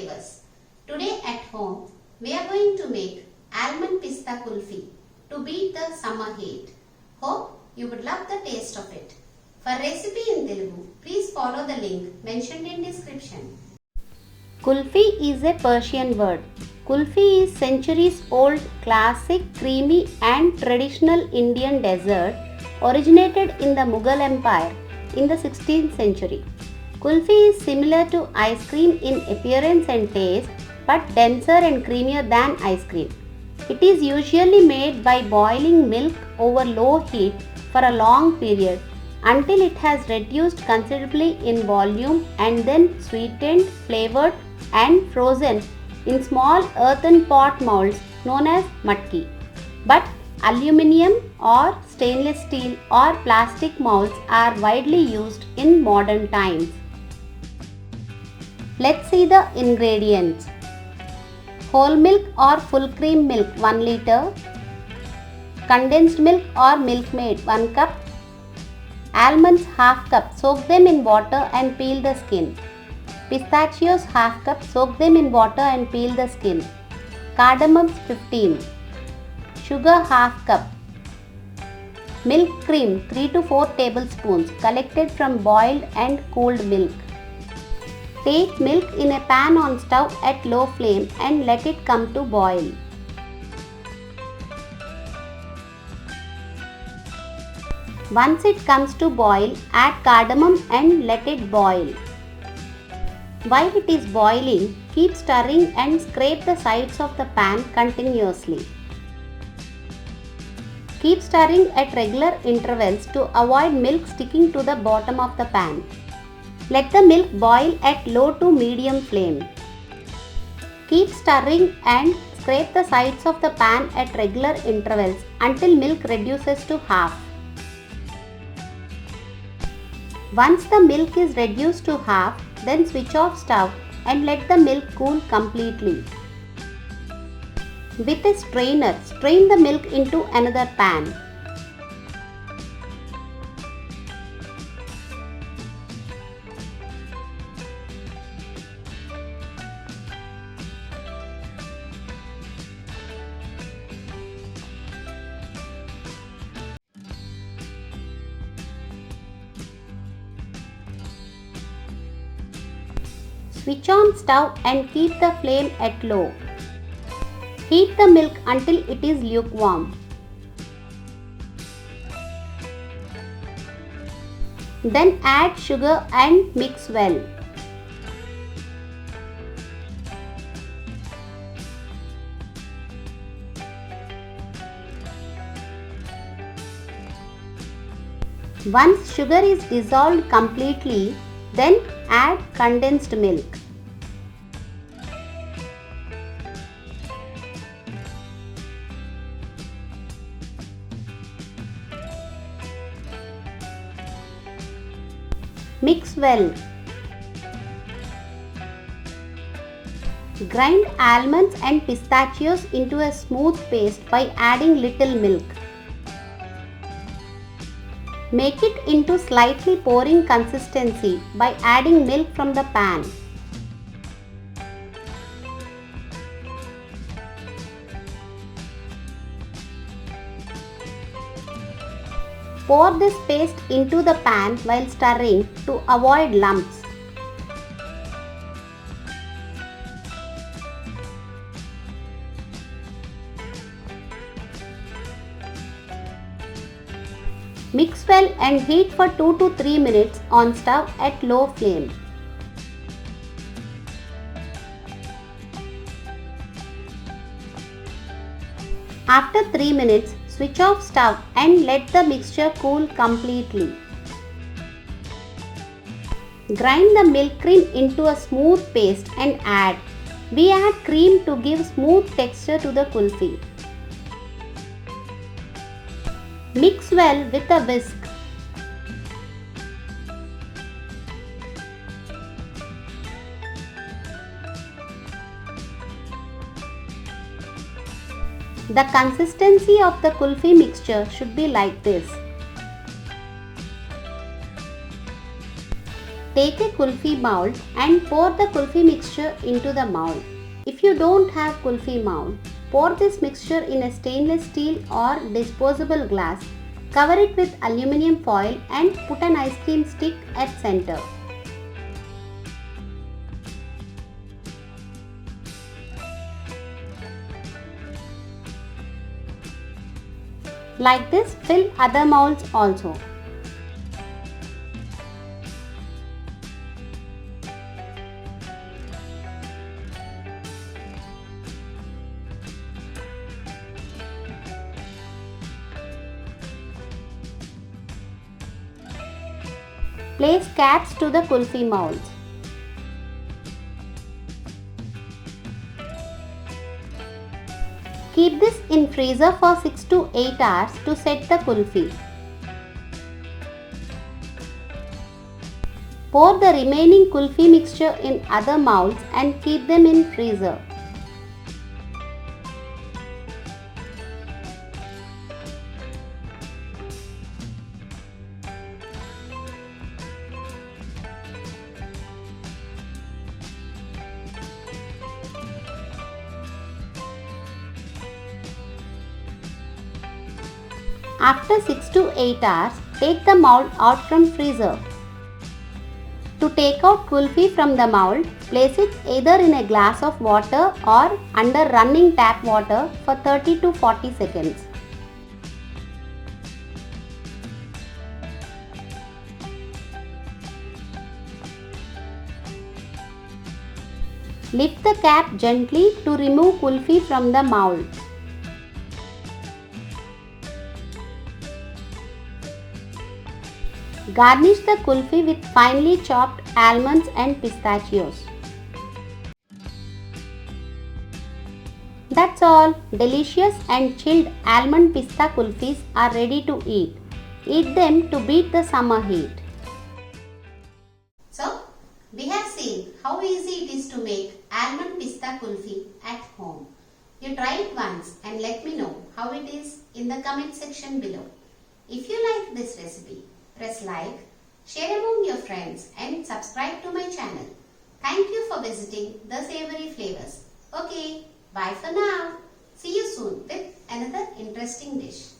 flavors. Today at home, we are going to make almond pista kulfi to beat the summer heat. Hope you would love the taste of it. For recipe in Telugu, please follow the link mentioned in description. Kulfi is a Persian word. Kulfi is centuries old, classic, creamy and traditional Indian dessert originated in the Mughal Empire in the 16th century. Kulfi is similar to ice cream in appearance and taste but denser and creamier than ice cream. It is usually made by boiling milk over low heat for a long period until it has reduced considerably in volume and then sweetened, flavored and frozen in small earthen pot molds known as matki. But aluminium or stainless steel or plastic molds are widely used in modern times. Let's see the ingredients. Whole milk or full cream milk 1 liter, condensed milk or Milkmaid 1 cup, almonds half cup, soak them in water and peel the skin. Pistachios half cup, soak them in water and peel the skin. Cardamoms 15. Sugar half cup. Milk cream 3 to 4 tablespoons collected from boiled and cooled milk. Take milk in a pan on stove at low flame and let it come to boil. Once it comes to boil, add cardamom and let it boil. While it is boiling, keep stirring and scrape the sides of the pan continuously. Keep stirring at regular intervals to avoid milk sticking to the bottom of the pan. Let the milk boil at low to medium flame. Keep stirring and scrape the sides of the pan at regular intervals until milk reduces to half. Once the milk is reduced to half, then switch off stove and let the milk cool completely. With a strainer, strain the milk into another pan. Switch on stove and keep the flame at low. Heat the milk until it is lukewarm. Then add sugar and mix well. Once sugar is dissolved completely, then add condensed milk. Mix well. Grind almonds and pistachios into a smooth paste by adding little milk. Make it into slightly pouring consistency by adding milk from the pan. Pour this paste into the pan while stirring to avoid lumps. Mix well and heat for 2 to 3 minutes on stove at low flame. After 3 minutes, switch off stove and let the mixture cool completely. Grind the milk cream into a smooth paste and add. We add cream to give smooth texture to the kulfi. Mix well with a whisk. The consistency of the kulfi mixture should be like this. Take a kulfi mold and pour the kulfi mixture into the mold. If you don't have kulfi mold, pour this mixture in a stainless steel or disposable glass. Cover it with aluminium foil and put an ice cream stick at center. Like this, fill other molds also. Place caps to the kulfi molds. Keep this in freezer for 6 to 8 hours to set the kulfi. Pour the remaining kulfi mixture in other molds and keep them in freezer. After 6 to 8 hours, take the mold out from freezer. To take out kulfi from the mold, place it either in a glass of water or under running tap water for 30 to 40 seconds. Lift the cap gently to remove kulfi from the mold. Garnish the kulfi with finely chopped almonds and pistachios. That's all. Delicious and chilled almond pista kulfis are ready to eat. Eat them to beat the summer heat. So, we have seen how easy it is to make almond pista kulfi at home. You try it once and let me know how it is in the comment section below. If you like this recipe, press like, share among your friends and subscribe to my channel. Thank you for visiting The Savory Flavors. Okay, bye for now. See you soon with another interesting dish.